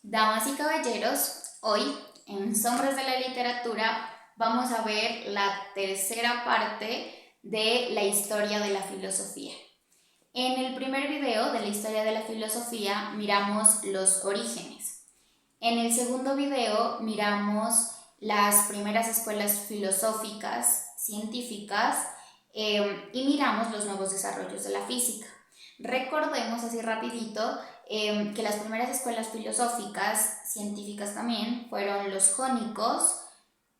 Damas y caballeros, hoy en Sombras de la Literatura vamos a ver la tercera parte de la historia de la filosofía. En el primer video de la historia de la filosofía miramos los orígenes. En el segundo video miramos las primeras escuelas filosóficas, científicas y miramos los nuevos desarrollos de la física. Recordemos así rapidito que las primeras escuelas filosóficas, científicas también, fueron los jónicos,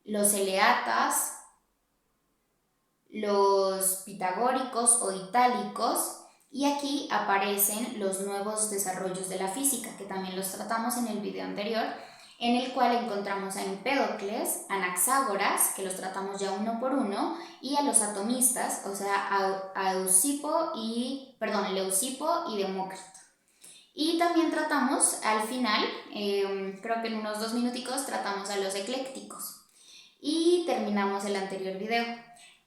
los eleatas, los pitagóricos o itálicos, y aquí aparecen los nuevos desarrollos de la física, que también los tratamos en el video anterior, en el cual encontramos a Empédocles, a Anaxágoras, que los tratamos ya uno por uno, y a los atomistas, o sea, a Leucipo y Demócrito. Y también tratamos al final, creo que en unos 2 minuticos, tratamos a los eclécticos. Y terminamos el anterior video.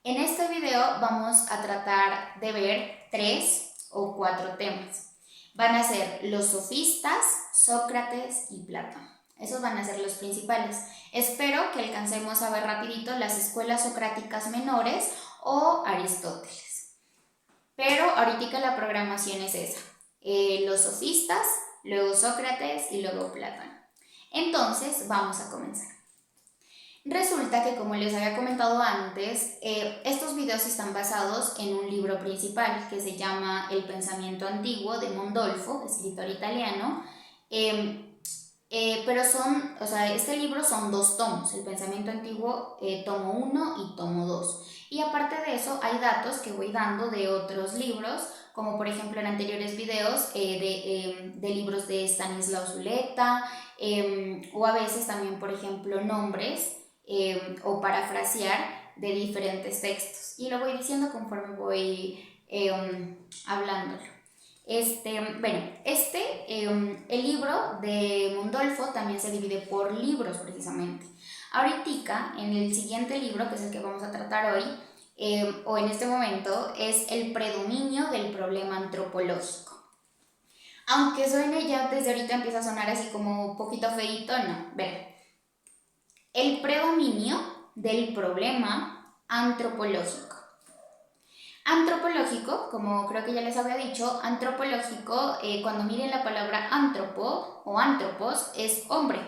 En este video vamos a tratar de ver 3 o 4 temas. Van a ser los sofistas, Sócrates y Platón. Esos van a ser los principales. Espero que alcancemos a ver rapidito las escuelas socráticas menores o Aristóteles. Pero ahorita la programación es esa. Los sofistas, luego Sócrates y luego Platón. Entonces vamos a comenzar. Resulta que, como les había comentado antes, estos videos están basados en un libro principal que se llama El pensamiento antiguo de Mondolfo, escritor italiano, pero este libro son 2 tomos, El pensamiento antiguo tomo 1 y tomo 2. Y aparte de eso hay datos que voy dando de otros libros, como por ejemplo en anteriores videos de libros de Stanislaw Zuleta, o a veces también por ejemplo nombres o parafrasear de diferentes textos. Y lo voy diciendo conforme voy hablándolo. El libro de Mondolfo también se divide por libros precisamente. Ahorita, en el siguiente libro, que es el que vamos a tratar hoy, o en este momento, es el predominio del problema antropológico. Aunque suene ya desde ahorita empieza a sonar así como un poquito feíto, no. Ven, el predominio del problema antropológico. Antropológico, como creo que ya les había dicho, antropológico, cuando miren la palabra antropo o antropos, es hombre.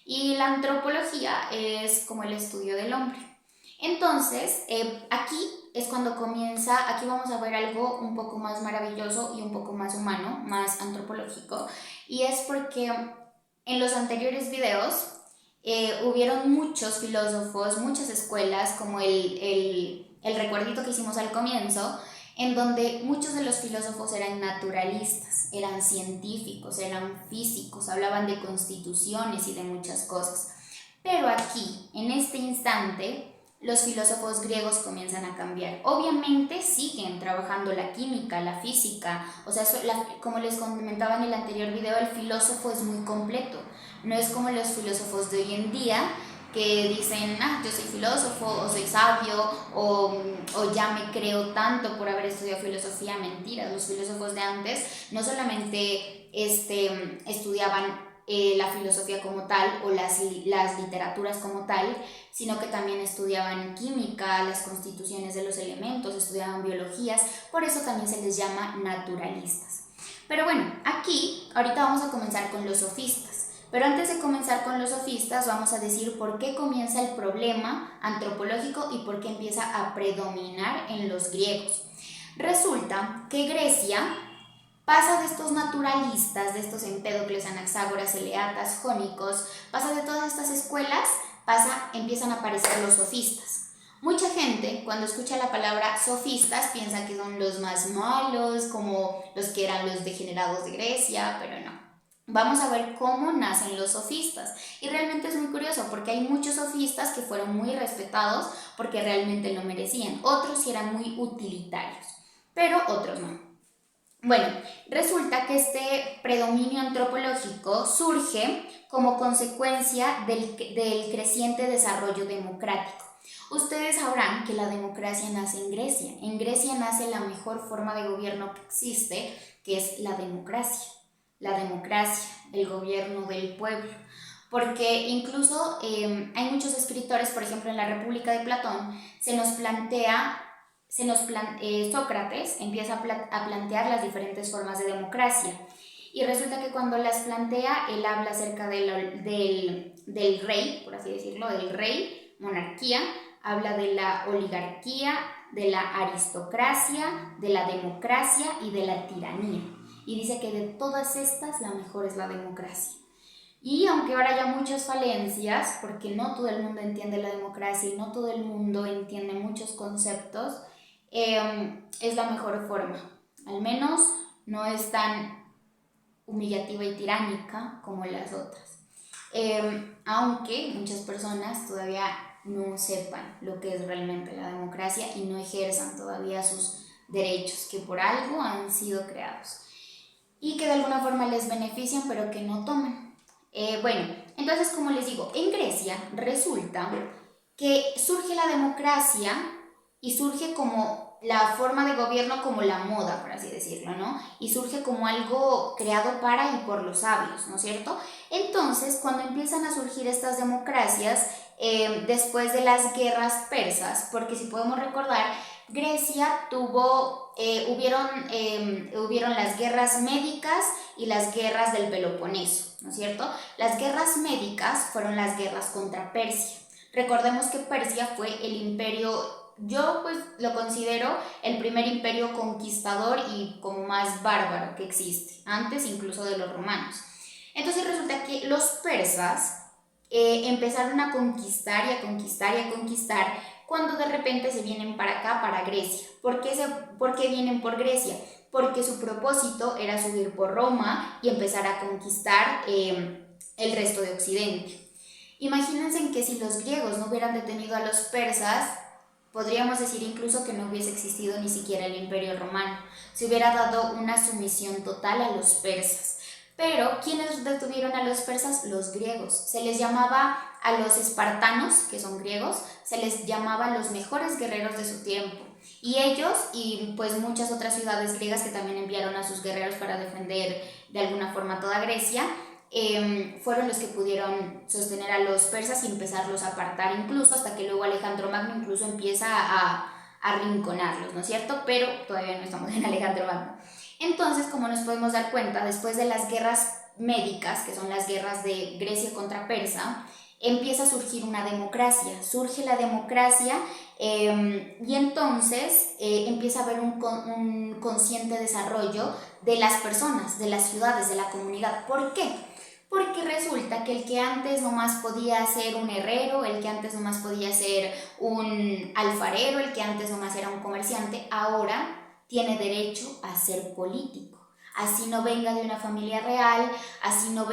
Y la antropología es como el estudio del hombre. Entonces, aquí es cuando comienza, aquí vamos a ver algo un poco más maravilloso y un poco más humano, más antropológico. Y es porque en los anteriores videos hubieron muchos filósofos, muchas escuelas, como el recuerdito que hicimos al comienzo, en donde muchos de los filósofos eran naturalistas, eran científicos, eran físicos, hablaban de constituciones y de muchas cosas. Pero aquí, en este instante, los filósofos griegos comienzan a cambiar. Obviamente siguen trabajando la química, la física, o sea, como les comentaba en el anterior video, el filósofo es muy completo. No es como los filósofos de hoy en día que dicen, yo soy filósofo, o soy sabio, o ya me creo tanto por haber estudiado filosofía. Mentiras. Los filósofos de antes no solamente estudiaban la filosofía como tal o las literaturas como tal, sino que también estudiaban química, las constituciones de los elementos, estudiaban biologías, por eso también se les llama naturalistas. Pero bueno, aquí ahorita vamos a comenzar con los sofistas. Pero antes de comenzar con los sofistas, vamos a decir por qué comienza el problema antropológico y por qué empieza a predominar en los griegos. Resulta que Grecia pasa de estos naturalistas, de estos Empédocles, Anaxágoras, eleatas, jónicos, pasa de todas estas escuelas, empiezan a aparecer los sofistas. Mucha gente, cuando escucha la palabra sofistas, piensa que son los más malos, como los que eran los degenerados de Grecia, pero no. Vamos a ver cómo nacen los sofistas. Y realmente es muy curioso porque hay muchos sofistas que fueron muy respetados porque realmente lo merecían. Otros sí eran muy utilitarios, pero otros no. Bueno, resulta que este predominio antropológico surge como consecuencia del creciente desarrollo democrático. Ustedes sabrán que la democracia nace en Grecia. En Grecia nace la mejor forma de gobierno que existe, que es la democracia. la democracia, el gobierno del pueblo. Porque incluso hay muchos escritores, por ejemplo en la República de Platón, Sócrates empieza a plantear las diferentes formas de democracia. Y resulta que cuando las plantea, él habla acerca del rey, por así decirlo, del rey, monarquía, habla de la oligarquía, de la aristocracia, de la democracia y de la tiranía. Y dice que de todas estas, la mejor es la democracia. Y aunque ahora haya muchas falencias, porque no todo el mundo entiende la democracia y no todo el mundo entiende muchos conceptos, es la mejor forma. Al menos no es tan humillativa y tiránica como las otras. Aunque muchas personas todavía no sepan lo que es realmente la democracia y no ejerzan todavía sus derechos que por algo han sido creados y que de alguna forma les benefician pero que no toman. Bueno, entonces como les digo, en Grecia resulta que surge la democracia y surge como la forma de gobierno como la moda, por así decirlo, ¿no? Y surge como algo creado para y por los sabios, ¿no es cierto? Entonces, cuando empiezan a surgir estas democracias, después de las guerras persas, porque si podemos recordar, Grecia hubieron las guerras médicas y las guerras del Peloponeso, ¿no es cierto? Las guerras médicas fueron las guerras contra Persia. Recordemos que Persia fue el imperio, yo pues lo considero el primer imperio conquistador y como más bárbaro que existe, antes incluso de los romanos. Entonces resulta que los persas empezaron a conquistar y a conquistar y a conquistar cuando de repente se vienen para acá, para Grecia. ¿Por qué vienen por Grecia? Porque su propósito era subir por Roma y empezar a conquistar el resto de Occidente. Imagínense que si los griegos no hubieran detenido a los persas, podríamos decir incluso que no hubiese existido ni siquiera el Imperio Romano. Se hubiera dado una sumisión total a los persas. Pero, ¿quiénes detuvieron a los persas? Los griegos. Se les llamaba a los espartanos, que son griegos, se les llamaba los mejores guerreros de su tiempo. Y ellos, y pues muchas otras ciudades griegas que también enviaron a sus guerreros para defender de alguna forma toda Grecia, fueron los que pudieron sostener a los persas y empezarlos a apartar incluso, hasta que luego Alejandro Magno incluso empieza a arrinconarlos, ¿no es cierto? Pero todavía no estamos en Alejandro Magno. Entonces, como nos podemos dar cuenta, después de las guerras médicas, que son las guerras de Grecia contra Persa, empieza a surgir una democracia, surge la democracia y entonces empieza a haber un consciente desarrollo de las personas, de las ciudades, de la comunidad. ¿Por qué? Porque resulta que el que antes nomás podía ser un herrero, el que antes nomás podía ser un alfarero, el que antes nomás era un comerciante, ahora tiene derecho a ser político. Así no venga de una familia real, así no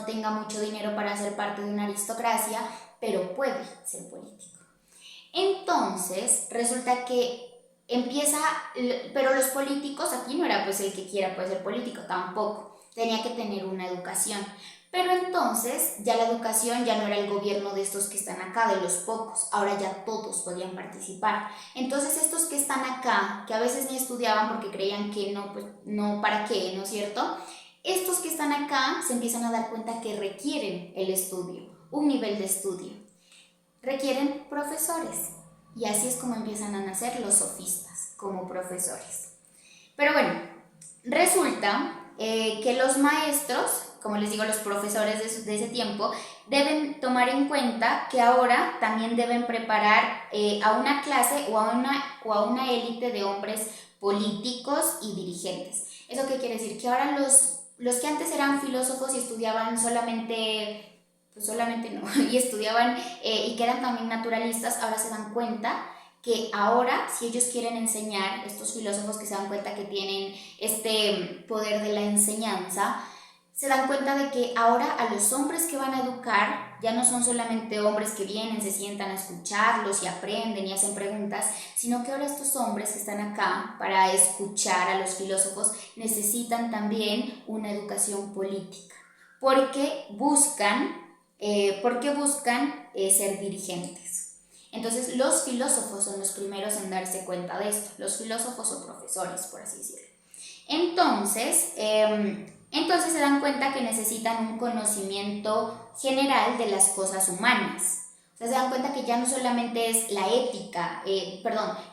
tenga mucho dinero para ser parte de una aristocracia, pero puede ser político. Entonces, resulta que pero los políticos, aquí no era pues el que quiera puede ser político, tampoco, tenía que tener una educación. Pero entonces ya la educación ya no era el gobierno de estos que están acá, de los pocos, ahora ya todos podían participar. Entonces estos que están acá, que a veces ni estudiaban porque creían que no, pues no, ¿para qué? ¿No es cierto? Estos que están acá se empiezan a dar cuenta que requieren el estudio, un nivel de estudio. Requieren profesores. Y así es como empiezan a nacer los sofistas, como profesores. Pero bueno, resulta que los maestros, como les digo, los profesores de ese tiempo, deben tomar en cuenta que ahora también deben preparar a una clase o a una élite de hombres políticos y dirigentes. ¿Eso qué quiere decir? Que ahora los que antes eran filósofos y estudiaban solamente no, y estudiaban y que eran también naturalistas, ahora se dan cuenta que ahora, si ellos quieren enseñar, estos filósofos que se dan cuenta que tienen este poder de la enseñanza, se dan cuenta de que ahora a los hombres que van a educar ya no son solamente hombres que vienen, se sientan a escucharlos y aprenden y hacen preguntas, sino que ahora estos hombres que están acá para escuchar a los filósofos necesitan también una educación política, porque buscan ser dirigentes. Entonces los filósofos son los primeros en darse cuenta de esto, los filósofos o profesores, por así decirlo. Entonces, Entonces se dan cuenta que necesitan un conocimiento general de las cosas humanas. O sea, se dan cuenta que ya no solamente es la ética, que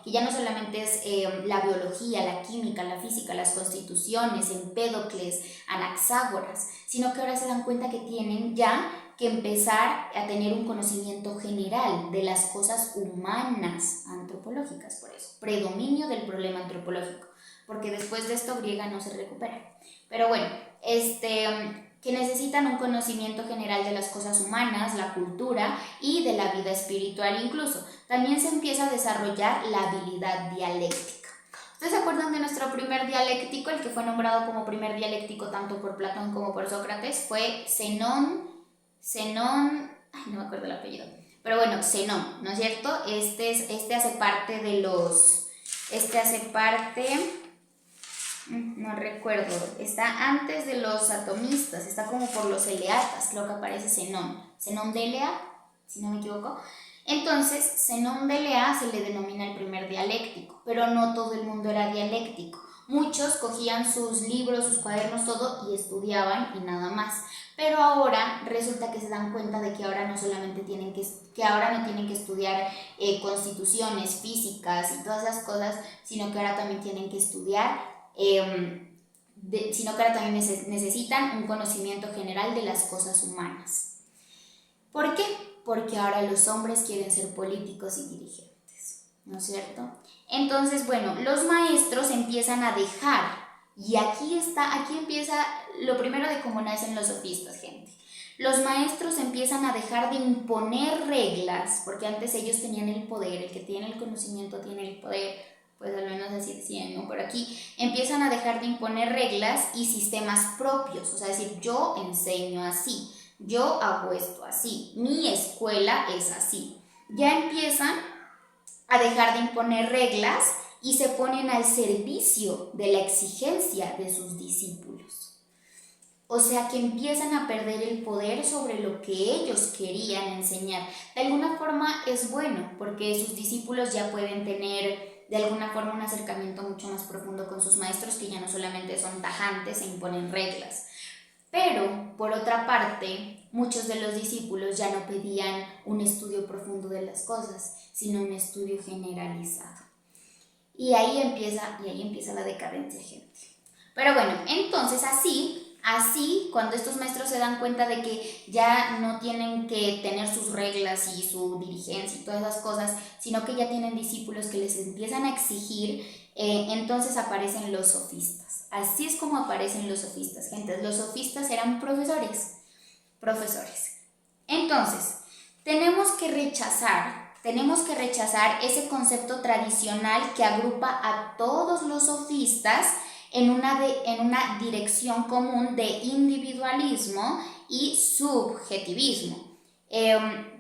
ya no solamente es la biología, la química, la física, las constituciones, Empédocles, Anaxágoras, sino que ahora se dan cuenta que tienen ya que empezar a tener un conocimiento general de las cosas humanas antropológicas, por eso, predominio del problema antropológico, porque después de esto griega no se recupera. Pero bueno, que necesitan un conocimiento general de las cosas humanas, la cultura y de la vida espiritual incluso. También se empieza a desarrollar la habilidad dialéctica. ¿Ustedes se acuerdan de nuestro primer dialéctico? El que fue nombrado como primer dialéctico tanto por Platón como por Sócrates fue Zenón, ay, no me acuerdo el apellido, pero bueno, Zenón, ¿no es cierto? No recuerdo, está antes de los atomistas, está como por los eleatas, creo que aparece Zenón de Elea, si no me equivoco. Entonces, Zenón de Elea se le denomina el primer dialéctico, pero no todo el mundo era dialéctico. Muchos cogían sus libros, sus cuadernos, todo y estudiaban y nada más. Pero ahora resulta que se dan cuenta de que ahora no solamente tienen que ahora no tienen que estudiar constituciones, físicas y todas esas cosas, sino que ahora también tienen que estudiar sino que ahora también necesitan un conocimiento general de las cosas humanas. ¿Por qué? Porque ahora los hombres quieren ser políticos y dirigentes, ¿no es cierto? Entonces, bueno, los maestros empiezan a dejar, y aquí empieza lo primero de cómo nacen los sofistas, gente. Los maestros empiezan a dejar de imponer reglas, porque antes ellos tenían el poder, el que tiene el conocimiento tiene el poder, pues al menos así decían, ¿no? Por aquí empiezan a dejar de imponer reglas y sistemas propios, o sea, decir, yo enseño así, yo hago esto así, mi escuela es así. Ya empiezan a dejar de imponer reglas y se ponen al servicio de la exigencia de sus discípulos. O sea que empiezan a perder el poder sobre lo que ellos querían enseñar. De alguna forma es bueno, porque sus discípulos ya pueden tener de alguna forma un acercamiento mucho más profundo con sus maestros, que ya no solamente son tajantes e imponen reglas. Pero, por otra parte, muchos de los discípulos ya no pedían un estudio profundo de las cosas, sino un estudio generalizado. Y ahí empieza la decadencia, gente. Pero bueno, entonces así, cuando estos maestros se dan cuenta de que ya no tienen que tener sus reglas y su dirigencia y todas esas cosas, sino que ya tienen discípulos que les empiezan a exigir, entonces aparecen los sofistas. Así es como aparecen los sofistas, gente. Los sofistas eran profesores. Entonces, tenemos que rechazar ese concepto tradicional que agrupa a todos los sofistas en una dirección común de individualismo y subjetivismo.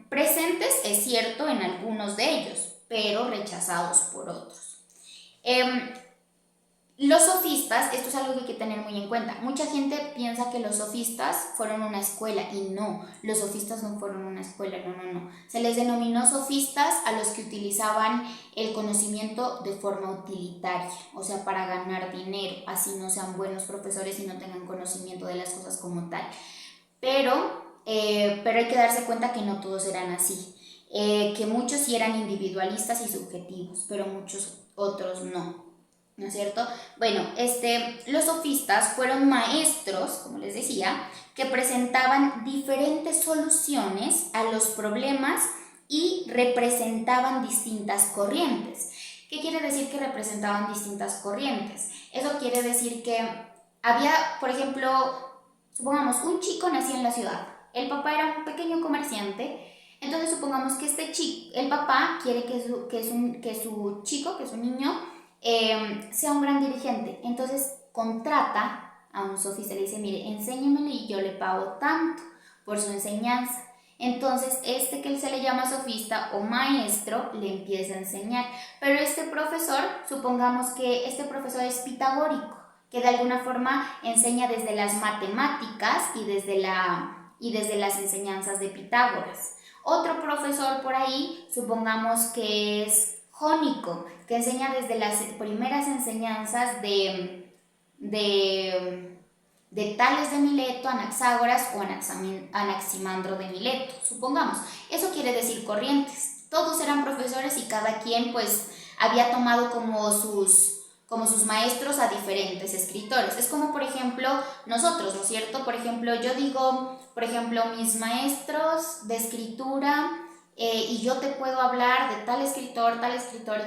Presentes, es cierto, en algunos de ellos, pero rechazados por otros. Los sofistas, esto es algo que hay que tener muy en cuenta. Mucha gente piensa que los sofistas fueron una escuela y no, los sofistas no fueron una escuela, no. Se les denominó sofistas a los que utilizaban el conocimiento de forma utilitaria, o sea, para ganar dinero, así no sean buenos profesores y no tengan conocimiento de las cosas como tal. Pero hay que darse cuenta que no todos eran así, que muchos sí eran individualistas y subjetivos, pero muchos otros no. ¿No es cierto? Bueno, los sofistas fueron maestros, como les decía, que presentaban diferentes soluciones a los problemas y representaban distintas corrientes. ¿Qué quiere decir que representaban distintas corrientes? Eso quiere decir que había, por ejemplo, supongamos, un chico nacía en la ciudad, el papá era un pequeño comerciante, entonces supongamos que el papá quiere que su chico, que su niño, sea un gran dirigente. Entonces contrata a un sofista y le dice, mire, enséñemele y yo le pago tanto por su enseñanza. Entonces que él se le llama sofista o maestro le empieza a enseñar. Pero este profesor, supongamos que este profesor es pitagórico, que de alguna forma enseña desde las matemáticas y desde las enseñanzas de Pitágoras. Otro profesor por ahí, supongamos que es jónico, que enseña desde las primeras enseñanzas de de Tales de Mileto, Anaxágoras o Anaximandro de Mileto, supongamos. Eso quiere decir corrientes. Todos eran profesores y cada quien pues había tomado como sus maestros a diferentes escritores. Es como, por ejemplo, nosotros, ¿no es cierto? Por ejemplo, yo digo, por ejemplo, mis maestros de escritura, y yo te puedo hablar de tal escritor y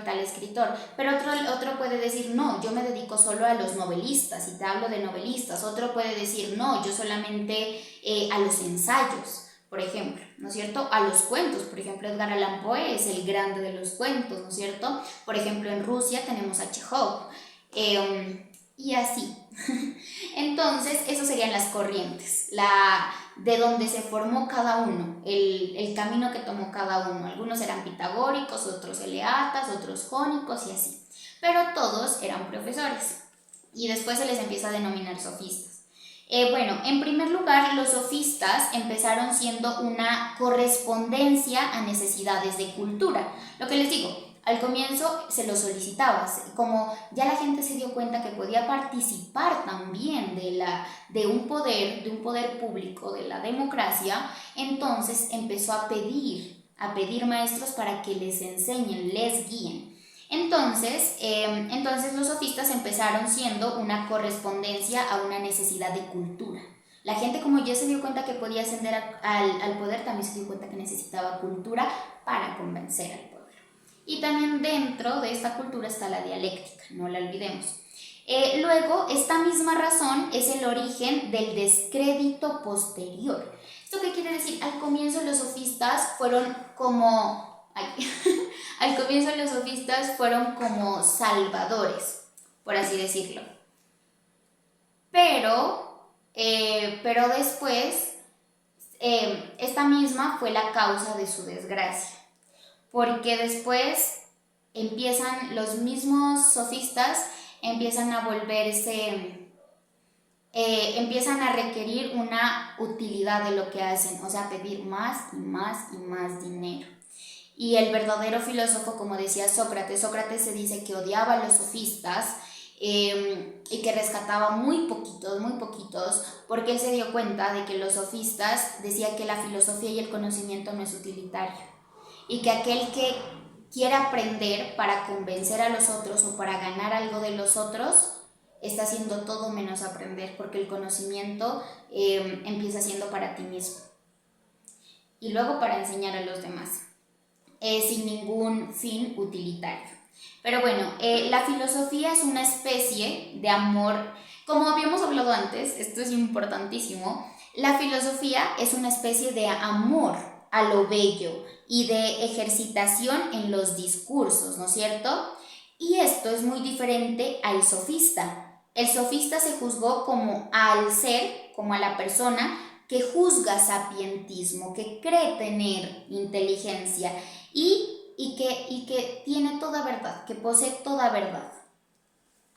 tal escritor, pero otro puede decir, no, yo me dedico solo a los novelistas y te hablo de novelistas. Otro puede decir, no, yo solamente a los ensayos, por ejemplo, ¿no es cierto? A los cuentos, por ejemplo, Edgar Allan Poe es el grande de los cuentos, ¿no es cierto? Por ejemplo, en Rusia tenemos a Chekhov, y así. Entonces, esas serían las corrientes, de donde se formó cada uno, el camino que tomó cada uno. Algunos eran pitagóricos, otros eleatas, otros jónicos y así. Pero todos eran profesores y después se les empieza a denominar sofistas. Bueno, en primer lugar, los sofistas empezaron siendo una correspondencia a necesidades de cultura. Lo que les digo, al comienzo se lo solicitaba, como ya la gente se dio cuenta que podía participar también de un poder público, de la democracia, entonces empezó a pedir maestros para que les enseñen, les guíen. Entonces los sofistas empezaron siendo una correspondencia a una necesidad de cultura. La gente, como ya se dio cuenta que podía ascender al poder, también se dio cuenta que necesitaba cultura para convencer al poder. Y también dentro de esta cultura está la dialéctica, no la olvidemos. Luego, esta misma razón es el origen del descrédito posterior. ¿Esto qué quiere decir? Al comienzo los sofistas fueron como... al comienzo los sofistas fueron como salvadores, por así decirlo. Pero después, esta misma fue la causa de su desgracia. Porque después los mismos sofistas empiezan a volverse, empiezan a requerir una utilidad de lo que hacen, o sea, pedir más y más y más dinero. Y el verdadero filósofo, como decía Sócrates se dice que odiaba a los sofistas y que rescataba muy poquitos, porque él se dio cuenta de que los sofistas decían que la filosofía y el conocimiento no es utilitario. Y que aquel que quiere aprender para convencer a los otros o para ganar algo de los otros, está haciendo todo menos aprender, porque el conocimiento empieza siendo para ti mismo. Y luego para enseñar a los demás, sin ningún fin utilitario. Pero bueno, la filosofía es una especie de amor, como habíamos hablado antes, esto es importantísimo, la filosofía es una especie de amor a lo bello y de ejercitación en los discursos, ¿no es cierto? Y esto es muy diferente al sofista. El sofista se juzgó como al ser, como a la persona que juzga sapientismo, que cree tener inteligencia y que tiene toda verdad, que posee toda verdad.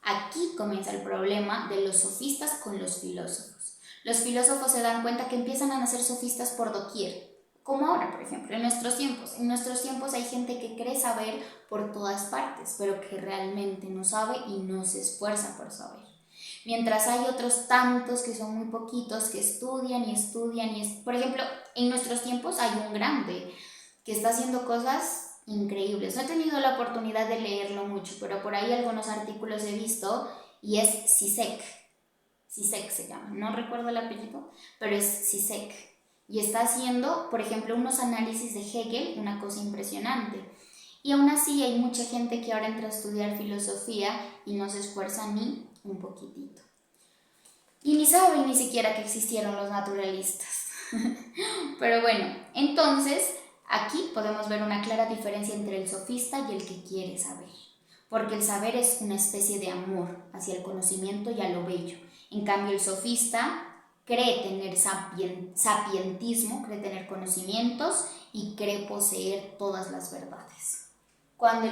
Aquí comienza el problema de los sofistas con los filósofos. Los filósofos se dan cuenta que empiezan a nacer sofistas por doquier. Como ahora, por ejemplo, en nuestros tiempos. En nuestros tiempos hay gente que cree saber por todas partes, pero que realmente no sabe y no se esfuerza por saber. Mientras hay otros tantos que son muy poquitos, que estudian. Por ejemplo, en nuestros tiempos hay un grande que está haciendo cosas increíbles. No he tenido la oportunidad de leerlo mucho, pero por ahí algunos artículos he visto, y es Zizek. Zizek se llama, no recuerdo el apellido, pero es Zizek. Y está haciendo, por ejemplo, unos análisis de Hegel, una cosa impresionante. Y aún así hay mucha gente que ahora entra a estudiar filosofía y no se esfuerza ni un poquitito. Y ni saben ni siquiera que existieron los naturalistas. Pero bueno, entonces aquí podemos ver una clara diferencia entre el sofista y el que quiere saber. Porque el saber es una especie de amor hacia el conocimiento y a lo bello. En cambio, el sofista cree tener sapientismo, cree tener conocimientos y cree poseer todas las verdades. Cuando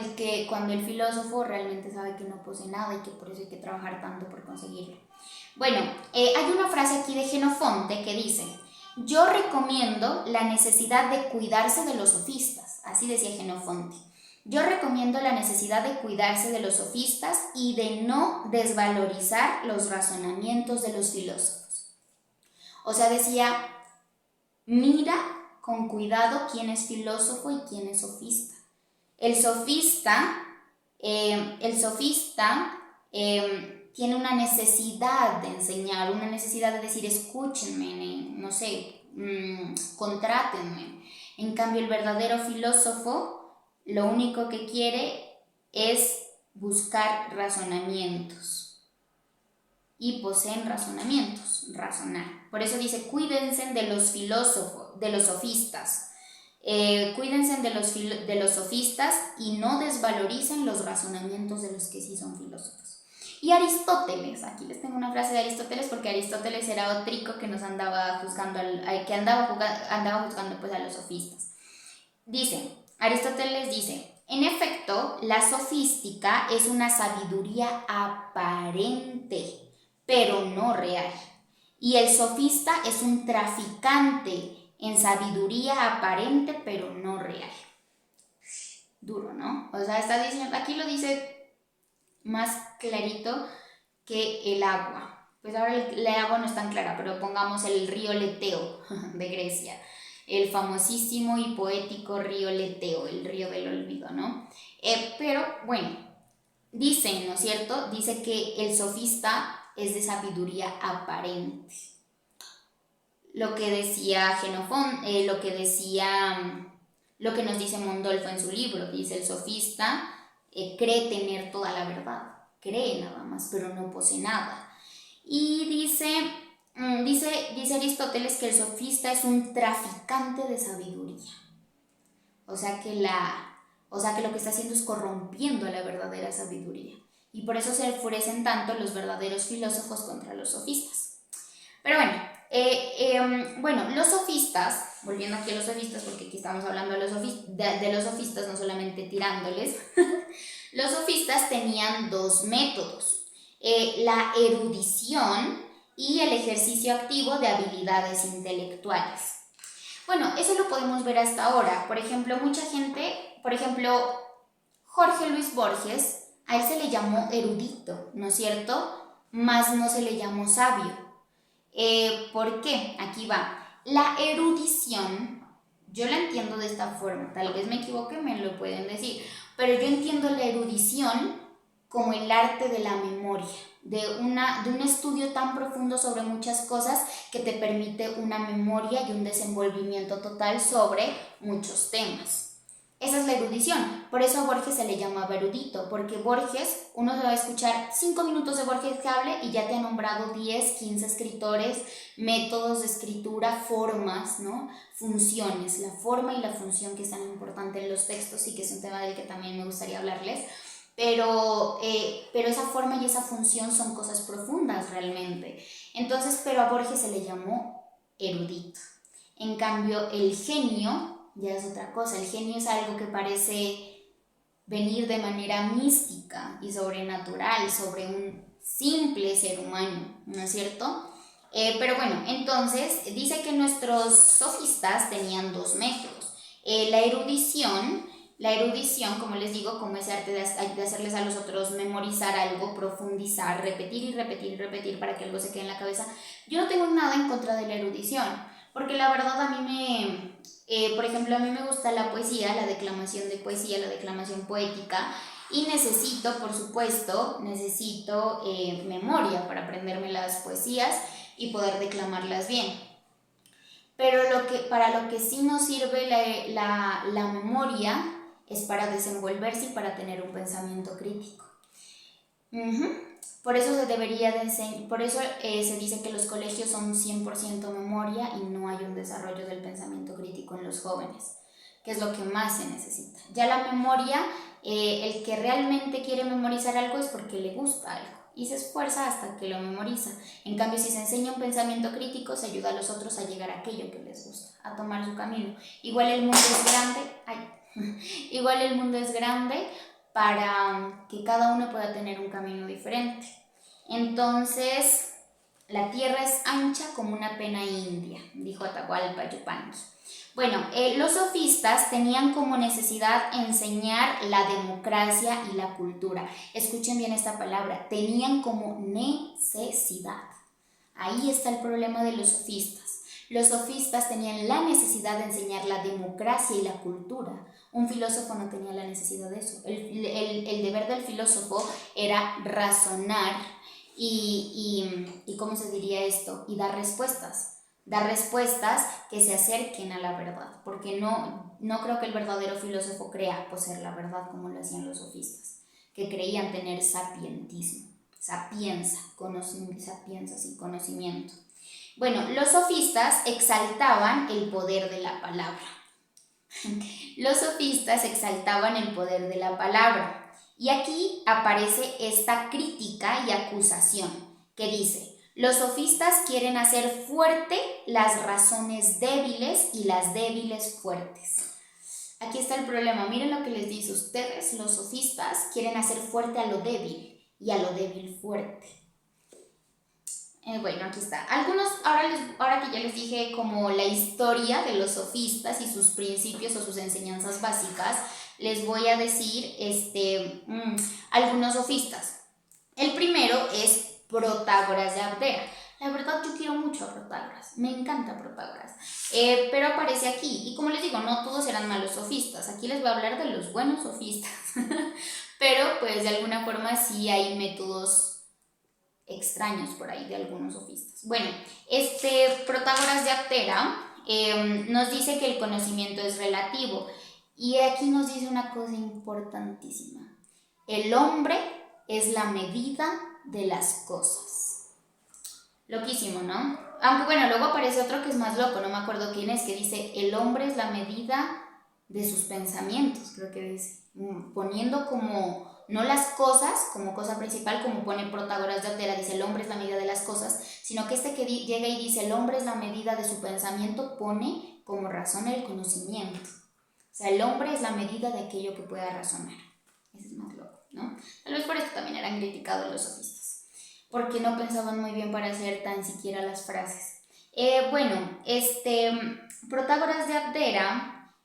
el filósofo realmente sabe que no posee nada y que por eso hay que trabajar tanto por conseguirlo. Bueno, hay una frase aquí de Jenofonte que dice: yo recomiendo la necesidad de cuidarse de los sofistas, así decía Jenofonte. Yo recomiendo la necesidad de cuidarse de los sofistas y de no desvalorizar los razonamientos de los filósofos. O sea, decía, mira con cuidado quién es filósofo y quién es sofista. El sofista tiene una necesidad de enseñar, una necesidad de decir, escúchenme, no sé, contrátenme. En cambio, el verdadero filósofo lo único que quiere es buscar razonamientos. Y poseen razonamientos, razonar. Por eso dice, cuídense de los filósofos, de los sofistas. Cuídense de los sofistas y no desvaloricen los razonamientos de los que sí son filósofos. Y Aristóteles, aquí les tengo una frase de Aristóteles, porque Aristóteles era otro que nos andaba juzgando, andaba juzgando pues a los sofistas. Aristóteles dice, en efecto, la sofística es una sabiduría aparente, pero no real. Y el sofista es un traficante en sabiduría aparente, pero no real. Duro, ¿no? O sea, está diciendo, aquí lo dice más clarito que el agua. Pues ahora el agua no es tan clara, pero pongamos el río Leteo de Grecia. El famosísimo y poético río Leteo, el río del olvido, ¿no? Pero bueno, dice, ¿no es cierto? Dice que el sofista es de sabiduría aparente. Lo que decía Xenofón, lo que nos dice Mondolfo en su libro, dice el sofista cree tener toda la verdad, cree nada más, pero no posee nada. Y dice Aristóteles que el sofista es un traficante de sabiduría. O sea que lo que está haciendo es corrompiendo a la verdadera sabiduría. Y por eso se enfurecen tanto los verdaderos filósofos contra los sofistas. Pero bueno, los sofistas, volviendo aquí a los sofistas, porque aquí estamos hablando de los sofistas, no solamente tirándoles, los sofistas tenían dos métodos, la erudición y el ejercicio activo de habilidades intelectuales. Bueno, eso lo podemos ver hasta ahora. Por ejemplo, Jorge Luis Borges, a él se le llamó erudito, ¿no es cierto? Más no se le llamó sabio. ¿Por qué? Aquí va. La erudición, yo la entiendo de esta forma, tal vez me equivoque, me lo pueden decir, pero yo entiendo la erudición como el arte de la memoria, de un estudio tan profundo sobre muchas cosas que te permite una memoria y un desenvolvimiento total sobre muchos temas. Esa es la erudición, por eso a Borges se le llamaba erudito, porque Borges, uno va a escuchar 5 minutos de Borges que hable y ya te ha nombrado 10, 15 escritores, métodos de escritura, formas, ¿no? Funciones, la forma y la función que es tan importante en los textos y que es un tema del que también me gustaría hablarles, pero esa forma y esa función son cosas profundas realmente. Entonces, pero a Borges se le llamó erudito. En cambio, el genio ya es otra cosa. El genio es algo que parece venir de manera mística y sobrenatural sobre un simple ser humano, ¿no es cierto? Pero bueno, entonces dice que nuestros sofistas tenían dos métodos. La erudición, como les digo, como ese arte de hacerles a los otros memorizar algo, profundizar, repetir y repetir y repetir para que algo se quede en la cabeza. Yo no tengo nada en contra de la erudición, porque la verdad a mí por ejemplo, a mí me gusta la poesía, la declamación de poesía, la declamación poética, y por supuesto, memoria para aprenderme las poesías y poder declamarlas bien. Pero para lo que sí nos sirve la memoria es para desenvolverse y para tener un pensamiento crítico. Por eso se dice que los colegios son 100% memoria y no hay un desarrollo del pensamiento crítico en los jóvenes, que es lo que más se necesita. Ya la memoria, el que realmente quiere memorizar algo es porque le gusta algo y se esfuerza hasta que lo memoriza. En cambio, si se enseña un pensamiento crítico, se ayuda a los otros a llegar a aquello que les gusta, a tomar su camino. Igual el mundo es grande para que cada uno pueda tener un camino diferente. Entonces, la tierra es ancha como una pena india, dijo Atahualpa Yupanqui. Bueno, los sofistas tenían como necesidad enseñar la democracia y la cultura. Escuchen bien esta palabra, tenían como necesidad. Ahí está el problema de los sofistas. Los sofistas tenían la necesidad de enseñar la democracia y la cultura. Un filósofo no tenía la necesidad de eso. El deber del filósofo era razonar y ¿cómo se diría esto? Y dar respuestas. Dar respuestas que se acerquen a la verdad. Porque no creo que el verdadero filósofo crea poseer la verdad como lo hacían los sofistas, que creían tener sapientismo. Sapienza, sí, conocimiento. Bueno, los sofistas exaltaban el poder de la palabra. Los sofistas exaltaban el poder de la palabra. Y aquí aparece esta crítica y acusación que dice: los sofistas quieren hacer fuerte las razones débiles y las débiles fuertes. Aquí está el problema. Miren lo que les dice: ustedes, los sofistas, quieren hacer fuerte a lo débil y a lo débil fuerte. Bueno, aquí está. Ahora que ya les dije como la historia de los sofistas y sus principios o sus enseñanzas básicas, les voy a decir algunos sofistas. El primero es Protágoras de Abdera. La verdad, yo quiero mucho a Protágoras, me encanta Protágoras, pero aparece aquí. Y como les digo, no todos eran malos sofistas. Aquí les voy a hablar de los buenos sofistas. Pero pues de alguna forma sí hay métodos extraños por ahí de algunos sofistas. Bueno, Protágoras de Abdera nos dice que el conocimiento es relativo, y aquí nos dice una cosa importantísima: el hombre es la medida de las cosas. Loquísimo, ¿no? Aunque bueno, luego aparece otro que es más loco, no me acuerdo quién es, que dice: el hombre es la medida de sus pensamientos, creo que dice, poniendo como no las cosas como cosa principal, como pone Protágoras de Abdera, dice el hombre es la medida de las cosas, sino que que llega y dice el hombre es la medida de su pensamiento, pone como razón el conocimiento. O sea, el hombre es la medida de aquello que pueda razonar. Eso es más loco, ¿no? Tal vez por esto también eran criticados los sofistas, porque no pensaban muy bien para hacer tan siquiera las frases. Protágoras de Abdera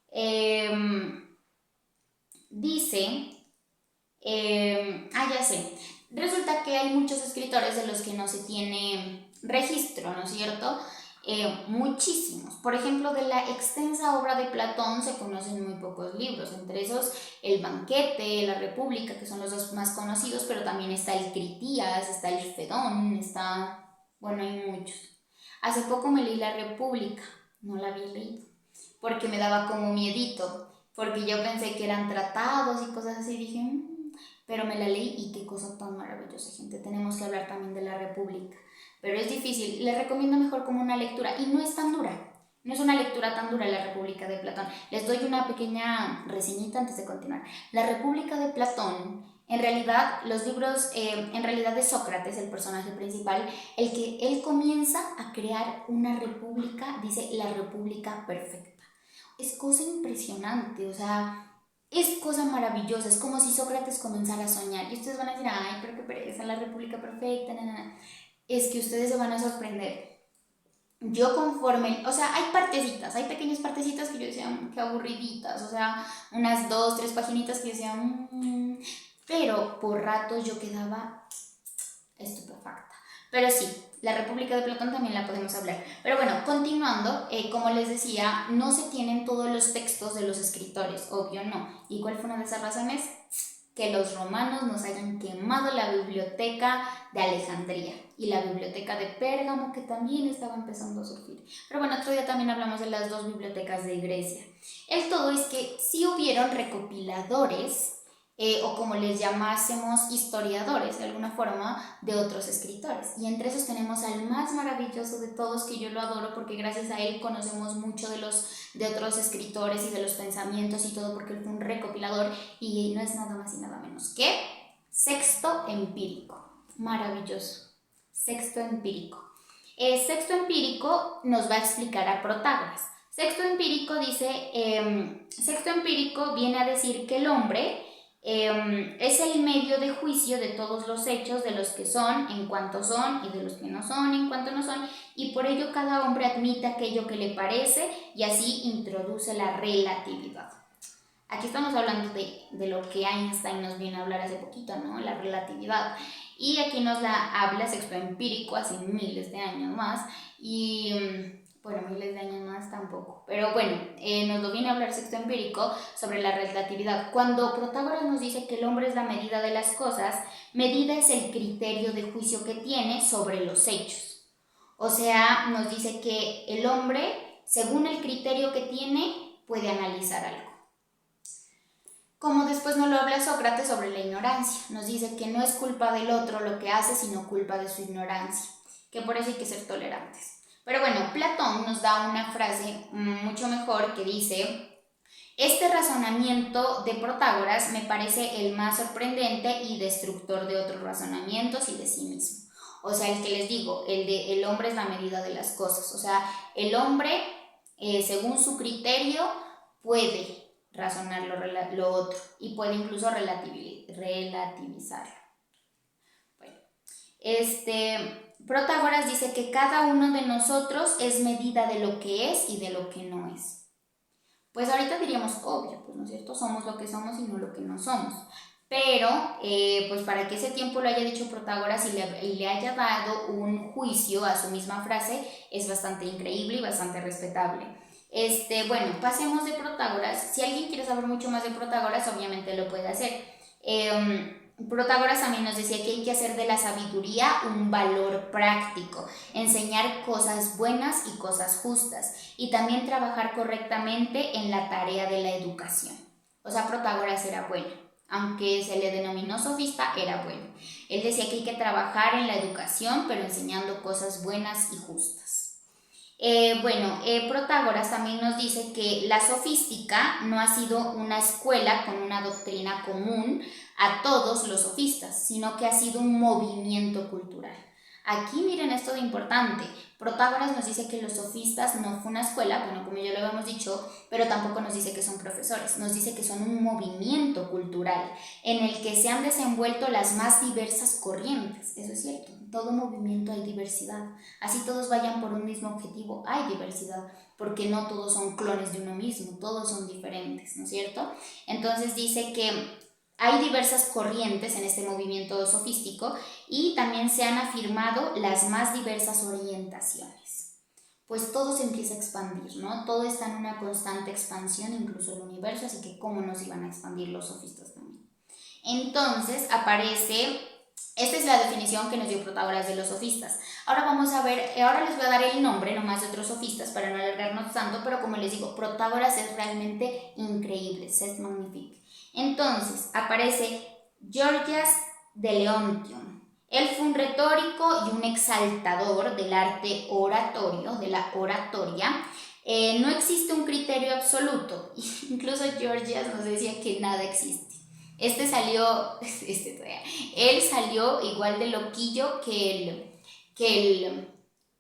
dice... ya sé. Resulta que hay muchos escritores de los que no se tiene registro, ¿no es cierto? Muchísimos. Por ejemplo, de la extensa obra de Platón se conocen muy pocos libros, entre esos El Banquete, La República, que son los dos más conocidos, pero también está el Critías, está el Fedón, bueno, hay muchos. Hace poco me leí La República, no la había leído, porque me daba como miedito, porque yo pensé que eran tratados y cosas así, dije... pero me la leí y qué cosa tan maravillosa, gente. Tenemos que hablar también de la República, pero es difícil. Les recomiendo mejor como una lectura, y no es tan dura. No es una lectura tan dura la República de Platón. Les doy una pequeña reseñita antes de continuar. La República de Platón, en realidad, los libros, en realidad de Sócrates, el personaje principal, el que él comienza a crear una república, dice la república perfecta. Es cosa impresionante, o sea... es cosa maravillosa, es como si Sócrates comenzara a soñar. Y ustedes van a decir: ay, pero qué pereza, la república perfecta, Es que ustedes se van a sorprender. Yo conforme, o sea, hay pequeñas partecitas que yo decía, qué aburriditas, o sea, unas 2, 3 paginitas que yo decía, pero por ratos yo quedaba estupefacta. Pero sí, la República de Platón también la podemos hablar. Pero bueno, continuando, como les decía, no se tienen todos los textos de los escritores, obvio no. ¿Y cuál fue una de esas razones? Que los romanos nos hayan quemado la biblioteca de Alejandría y la biblioteca de Pérgamo, que también estaba empezando a surgir. Pero bueno, otro día también hablamos de las 2 bibliotecas de Grecia. El todo es que sí hubieron recopiladores, o como les llamásemos, historiadores de alguna forma, de otros escritores. Y entre esos tenemos al más maravilloso de todos, que yo lo adoro porque gracias a él conocemos mucho de otros escritores y de los pensamientos y todo, porque él fue un recopilador, y no es nada más y nada menos que Sexto Empírico. Maravilloso. Sexto Empírico. Sexto Empírico nos va a explicar a Protágoras. Sexto Empírico Sexto Empírico viene a decir que el hombre es el medio de juicio de todos los hechos, de los que son en cuanto son y de los que no son en cuanto no son, y por ello cada hombre admite aquello que le parece y así introduce la relatividad. Aquí estamos hablando de lo que Einstein nos viene a hablar hace poquito, ¿no? La relatividad. Y aquí nos la habla sexto empírico hace miles de años más. Y bueno, miles de años más tampoco. Pero bueno, nos lo viene a hablar sexto empírico sobre la relatividad. Cuando Protágoras nos dice que el hombre es la medida de las cosas, medida es el criterio de juicio que tiene sobre los hechos. O sea, nos dice que el hombre, según el criterio que tiene, puede analizar algo. Como después nos lo habla Sócrates sobre la ignorancia. Nos dice que no es culpa del otro lo que hace, sino culpa de su ignorancia. Que por eso hay que ser tolerantes. Pero bueno, Platón nos da una frase mucho mejor que dice: este razonamiento de Protágoras me parece el más sorprendente y destructor de otros razonamientos y de sí mismo. O sea, el que les digo, el de el hombre es la medida de las cosas. O sea, el hombre, según su criterio, puede razonar lo otro y puede incluso relativizarlo. Bueno, Protágoras dice que cada uno de nosotros es medida de lo que es y de lo que no es. Pues ahorita diríamos, obvio, pues no es cierto, somos lo que somos y no lo que no somos. Pero, pues para que ese tiempo lo haya dicho Protágoras y le haya dado un juicio a su misma frase, es bastante increíble y bastante respetable. Bueno, pasemos de Protágoras. Si alguien quiere saber mucho más de Protágoras, obviamente lo puede hacer. Protágoras también nos decía que hay que hacer de la sabiduría un valor práctico, enseñar cosas buenas y cosas justas, y también trabajar correctamente en la tarea de la educación. O sea, Protágoras era bueno, aunque se le denominó sofista, era bueno. Él decía que hay que trabajar en la educación, pero enseñando cosas buenas y justas. Protágoras también nos dice que la sofística no ha sido una escuela con una doctrina común a todos los sofistas, sino que ha sido un movimiento cultural. Aquí miren esto de importante. Protágoras nos dice que los sofistas no fue una escuela, bueno, como ya lo habíamos dicho, pero tampoco nos dice que son profesores, nos dice que son un movimiento cultural en el que se han desenvuelto las más diversas corrientes. Eso es cierto, en todo movimiento hay diversidad. Así todos vayan por un mismo objetivo, hay diversidad, porque no todos son clones de uno mismo, todos son diferentes, ¿no es cierto? Entonces dice que hay diversas corrientes en este movimiento sofístico y también se han afirmado las más diversas orientaciones. Pues todo se empieza a expandir, ¿no? Todo está en una constante expansión, incluso el universo, así que ¿cómo no se iban a expandir los sofistas también? Entonces aparece, esta es la definición que nos dio Protágoras de los sofistas. Ahora vamos a ver, ahora les voy a dar el nombre nomás de otros sofistas para no alargarnos tanto, pero como les digo, Protágoras es realmente increíble, c'est magnifique. Entonces aparece Gorgias de Leontium. Él fue un retórico y un exaltador del arte oratorio, de la oratoria. No existe un criterio absoluto. Incluso Gorgias nos decía que nada existe. Él salió igual de loquillo que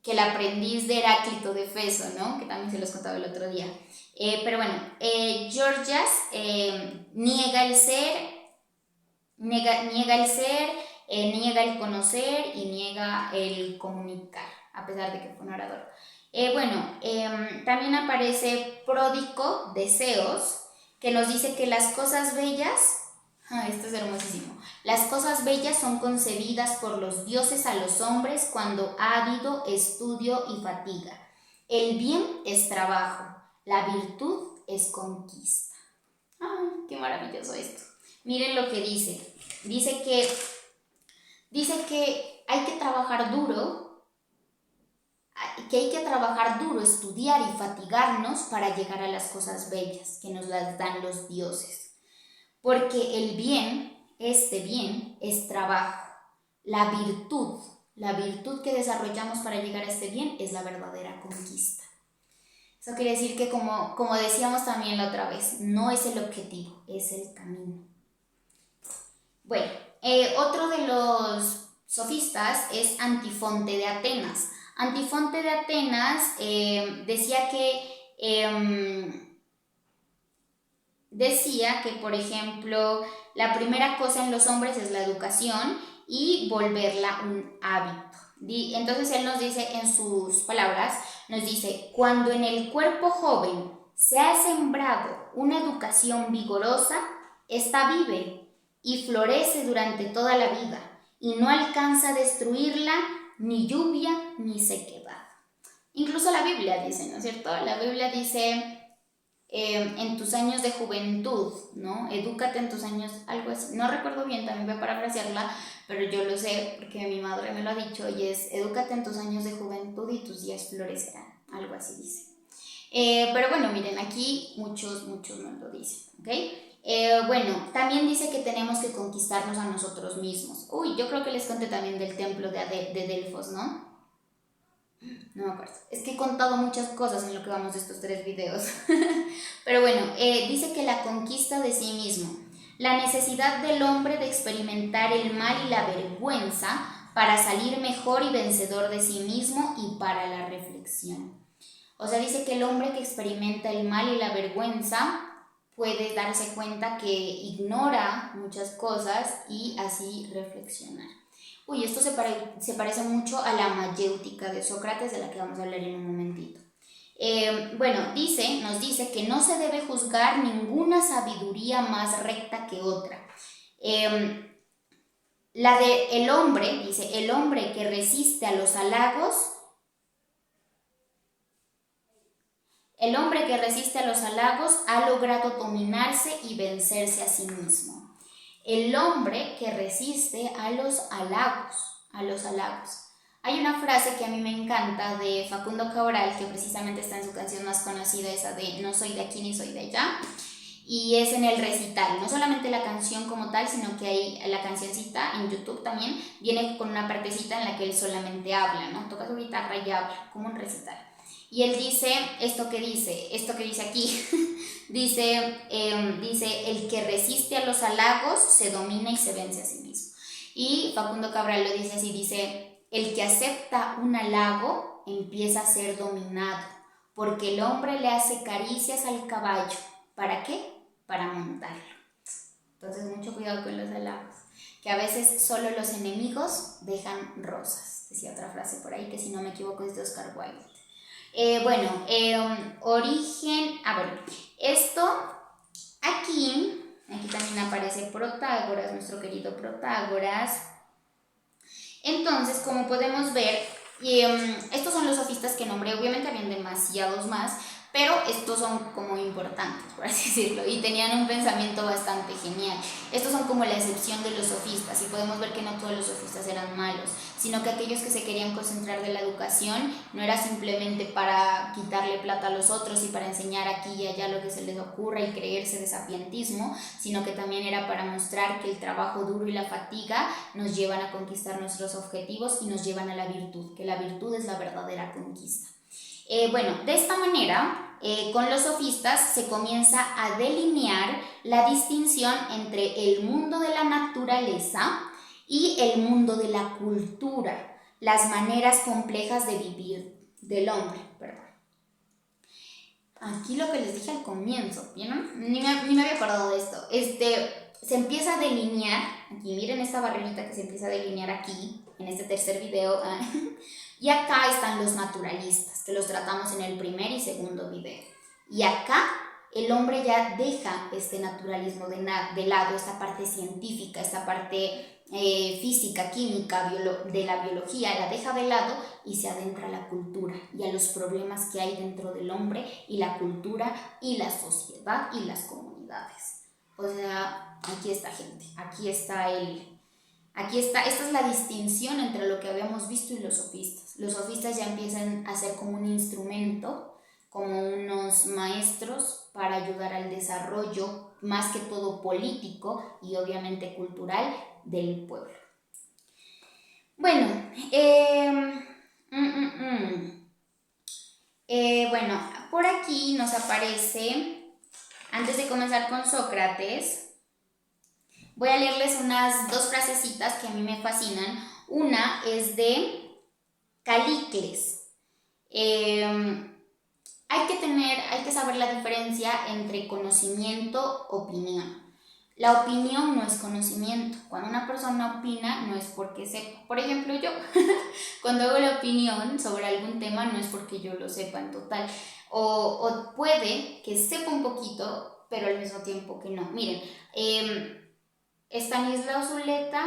el aprendiz de Heráclito de Feso, ¿no? Que también se los contaba el otro día. Pero bueno, Gorgias niega el ser, niega el conocer y niega el comunicar, a pesar de que fue un orador. También aparece Pródico de Ceos, que nos dice que las cosas bellas, esto es hermosísimo, las cosas bellas son concebidas por los dioses a los hombres cuando ha habido estudio y fatiga. El bien es trabajo, la virtud es conquista. ¡Ay, qué maravilloso esto! Miren lo que dice. Dice que hay que trabajar duro, estudiar y fatigarnos para llegar a las cosas bellas que nos las dan los dioses. Porque el bien, este bien, es trabajo. La virtud que desarrollamos para llegar a este bien es la verdadera conquista. Eso quiere decir que, como decíamos también la otra vez, no es el objetivo, es el camino. Bueno, otro de los sofistas es Antifonte de Atenas. Antifonte de Atenas decía que, por ejemplo, la primera cosa en los hombres es la educación y volverla un hábito. Entonces él nos dice en sus palabras, nos dice, cuando en el cuerpo joven se ha sembrado una educación vigorosa, ésta vive y florece durante toda la vida y no alcanza a destruirla ni lluvia ni sequedad. Incluso la Biblia dice, ¿no es cierto? La Biblia dice en tus años de juventud, ¿no? Edúcate en tus años, algo así. No recuerdo bien, también voy a parafrasearla, pero yo lo sé porque mi madre me lo ha dicho y es, edúcate en tus años de juventud y tus días florecerán, algo así dice. Pero bueno, miren, aquí muchos nos lo dicen, ¿ok? Bueno, también dice que tenemos que conquistarnos a nosotros mismos. Uy, yo creo que les conté también del templo de Delfos, ¿no? No me acuerdo. Es que he contado muchas cosas en lo que vamos de estos 3 videos. Pero bueno, dice que la conquista de sí mismo, la necesidad del hombre de experimentar el mal y la vergüenza para salir mejor y vencedor de sí mismo y para la reflexión. O sea, dice que el hombre que experimenta el mal y la vergüenza puede darse cuenta que ignora muchas cosas y así reflexionar. Uy, esto se parece mucho a la mayéutica de Sócrates, de la que vamos a hablar en un momentito. Bueno, nos dice que no se debe juzgar ninguna sabiduría más recta que otra. La de el hombre, dice, el hombre que resiste a los halagos, ha logrado dominarse y vencerse a sí mismo. El hombre que resiste a los halagos. Hay una frase que a mí me encanta de Facundo Cabral, que precisamente está en su canción más conocida, esa de no soy de aquí ni soy de allá, y es en el recital, no solamente la canción como tal, sino que hay la cancioncita en YouTube también, viene con una partecita en la que él solamente habla, ¿no? Toca su guitarra y habla, como un recital. Y él dice esto que dice aquí, dice, el que resiste a los halagos se domina y se vence a sí mismo. Y Facundo Cabral lo dice así, dice, el que acepta un halago empieza a ser dominado, porque el hombre le hace caricias al caballo. ¿Para qué? Para montarlo. Entonces mucho cuidado con los halagos, que a veces solo los enemigos dejan rosas. Decía otra frase por ahí que si no me equivoco es de Oscar Wilde. Esto aquí también aparece Protágoras, nuestro querido Protágoras. Entonces, como podemos ver, estos son los sofistas que nombré, obviamente habían demasiados más, pero estos son como importantes, por así decirlo, y tenían un pensamiento bastante genial. Estos son como la excepción de los sofistas, y podemos ver que no todos los sofistas eran malos, sino que aquellos que se querían concentrar de la educación no era simplemente para quitarle plata a los otros y para enseñar aquí y allá lo que se les ocurra y creerse de sapientismo, sino que también era para mostrar que el trabajo duro y la fatiga nos llevan a conquistar nuestros objetivos y nos llevan a la virtud, que la virtud es la verdadera conquista. De esta manera, con los sofistas se comienza a delinear la distinción entre el mundo de la naturaleza y el mundo de la cultura, las maneras complejas de vivir del hombre. Aquí lo que les dije al comienzo, ¿vieron? Ni me había acordado de esto. Se empieza a delinear, aquí miren esta barrerita que se empieza a delinear aquí, en este tercer video. Y acá están los naturalistas, que los tratamos en el primer y segundo video. Y acá el hombre ya deja este naturalismo de lado, esta parte científica, esta parte física, química, de la biología, la deja de lado y se adentra a la cultura y a los problemas que hay dentro del hombre y la cultura y la sociedad y las comunidades. O sea, aquí está, gente, esta es la distinción entre lo que habíamos visto y los sofistas. Los sofistas ya empiezan a ser como un instrumento, como unos maestros para ayudar al desarrollo, más que todo político y obviamente cultural, del pueblo. Por aquí nos aparece, antes de comenzar con Sócrates, voy a leerles unas 2 frasecitas que a mí me fascinan. Una es de Calícles. Hay que saber la diferencia entre conocimiento, opinión. La opinión no es conocimiento. Cuando una persona opina no es porque sepa. Por ejemplo, yo, cuando hago la opinión sobre algún tema no es porque yo lo sepa en total. o puede que sepa un poquito, pero al mismo tiempo que no. Miren, Estanislao Zuleta,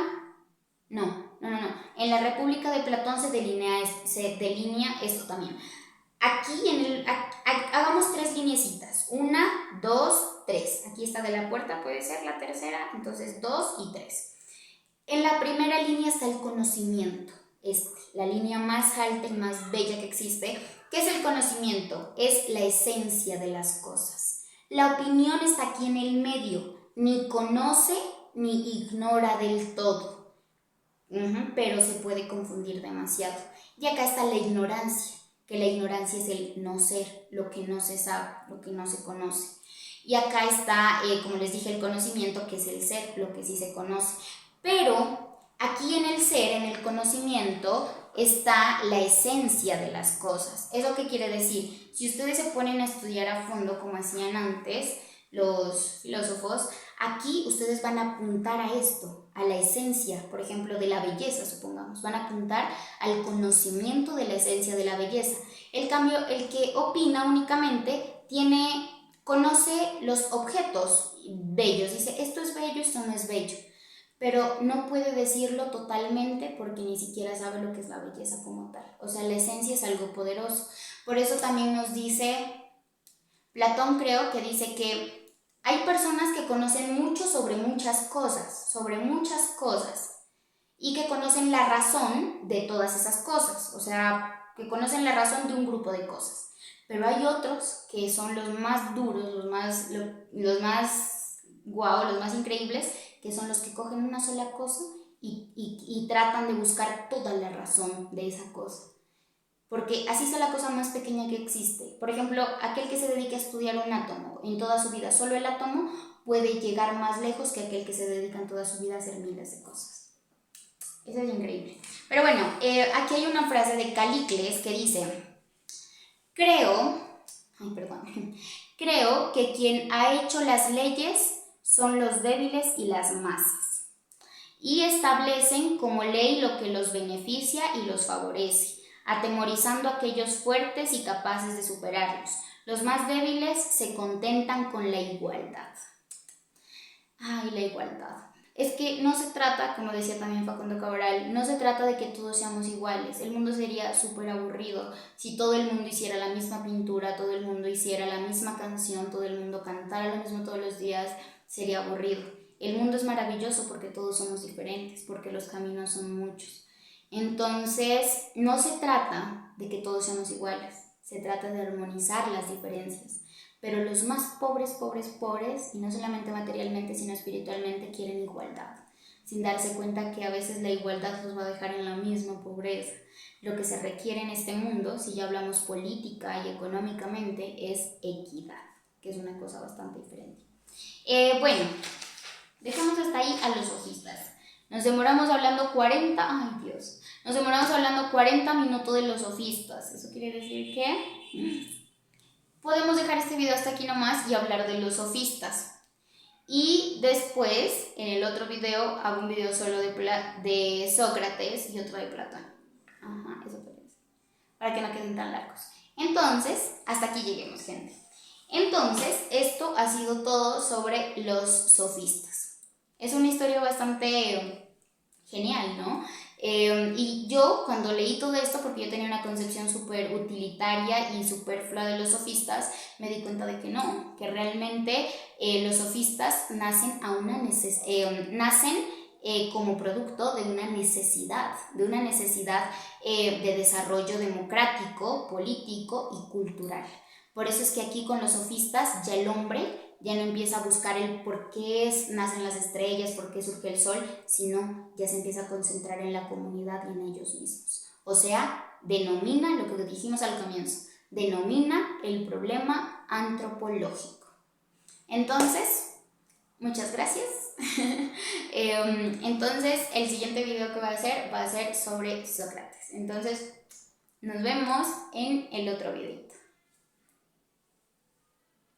no. En la República de Platón se delinea esto también. Aquí hagamos 3 lineecitas. 1, 2, 3. Aquí está de la puerta, puede ser la tercera. Entonces 2 y 3. En la primera línea está el conocimiento. La línea más alta y más bella que existe. ¿Qué es el conocimiento? Es la esencia de las cosas. La opinión está aquí en el medio. Ni conoce ni ignora del todo. Pero se puede confundir demasiado. Y acá está la ignorancia, que la ignorancia es el no ser, lo que no se sabe, lo que no se conoce. Y acá está, como les dije, el conocimiento, que es el ser, lo que sí se conoce. Pero aquí en el ser, en el conocimiento, está la esencia de las cosas. ¿Eso qué quiere decir? Si ustedes se ponen a estudiar a fondo, como hacían antes los filósofos, aquí ustedes van a apuntar a esto, a la esencia, por ejemplo, de la belleza, supongamos. Van a apuntar al conocimiento de la esencia de la belleza. En cambio, el que opina únicamente conoce los objetos bellos. Dice, esto es bello, esto no es bello. Pero no puede decirlo totalmente porque ni siquiera sabe lo que es la belleza como tal. O sea, la esencia es algo poderoso. Por eso también nos dice, Platón creo que dice que hay personas que conocen mucho sobre muchas cosas, y que conocen la razón de todas esas cosas, o sea, que conocen la razón de un grupo de cosas. Pero hay otros que son los más duros, los más guau, los más increíbles, que son los que cogen una sola cosa y tratan de buscar toda la razón de esa cosa. Porque así es la cosa más pequeña que existe. Por ejemplo, aquel que se dedica a estudiar un átomo en toda su vida, solo el átomo, puede llegar más lejos que aquel que se dedica en toda su vida a hacer miles de cosas. Eso es increíble. Pero bueno, aquí hay una frase de Calícles que dice, creo que quien ha hecho las leyes son los débiles y las masas, y establecen como ley lo que los beneficia y los favorece, atemorizando a aquellos fuertes y capaces de superarlos. Los más débiles se contentan con la igualdad. Ay, la igualdad. Es que no se trata, como decía también Facundo Cabral, no se trata de que todos seamos iguales. El mundo sería súper aburrido si todo el mundo hiciera la misma pintura, todo el mundo hiciera la misma canción, todo el mundo cantara lo mismo todos los días, sería aburrido. El mundo es maravilloso porque todos somos diferentes, porque los caminos son muchos. Entonces, no se trata de que todos seamos iguales, se trata de armonizar las diferencias. Pero los más pobres, y no solamente materialmente, sino espiritualmente, quieren igualdad, sin darse cuenta que a veces la igualdad los va a dejar en la misma pobreza. Lo que se requiere en este mundo, si ya hablamos política y económicamente, es equidad, que es una cosa bastante diferente. Bueno, dejamos hasta ahí a los sofistas. Nos demoramos hablando 40 minutos de los sofistas. ¿Eso quiere decir que podemos dejar este video hasta aquí nomás y hablar de los sofistas? Y después, en el otro video, hago un video solo de Sócrates y otro de Platón. Eso parece. Para que no queden tan largos. Entonces, hasta aquí lleguemos, gente. Entonces, esto ha sido todo sobre los sofistas. Es una historia bastante genial, ¿no? Y yo cuando leí todo esto, porque yo tenía una concepción súper utilitaria y superflua de los sofistas, me di cuenta de que no, que realmente los sofistas nacen como producto de una necesidad de desarrollo democrático, político y cultural. Por eso es que aquí con los sofistas ya el hombre ya no empieza a buscar el por qué nacen las estrellas, por qué surge el sol, sino ya se empieza a concentrar en la comunidad y en ellos mismos. O sea, denomina lo que dijimos al comienzo, denomina el problema antropológico. Entonces, muchas gracias. Entonces, el siguiente video que va a ser sobre Sócrates. Entonces, nos vemos en el otro video.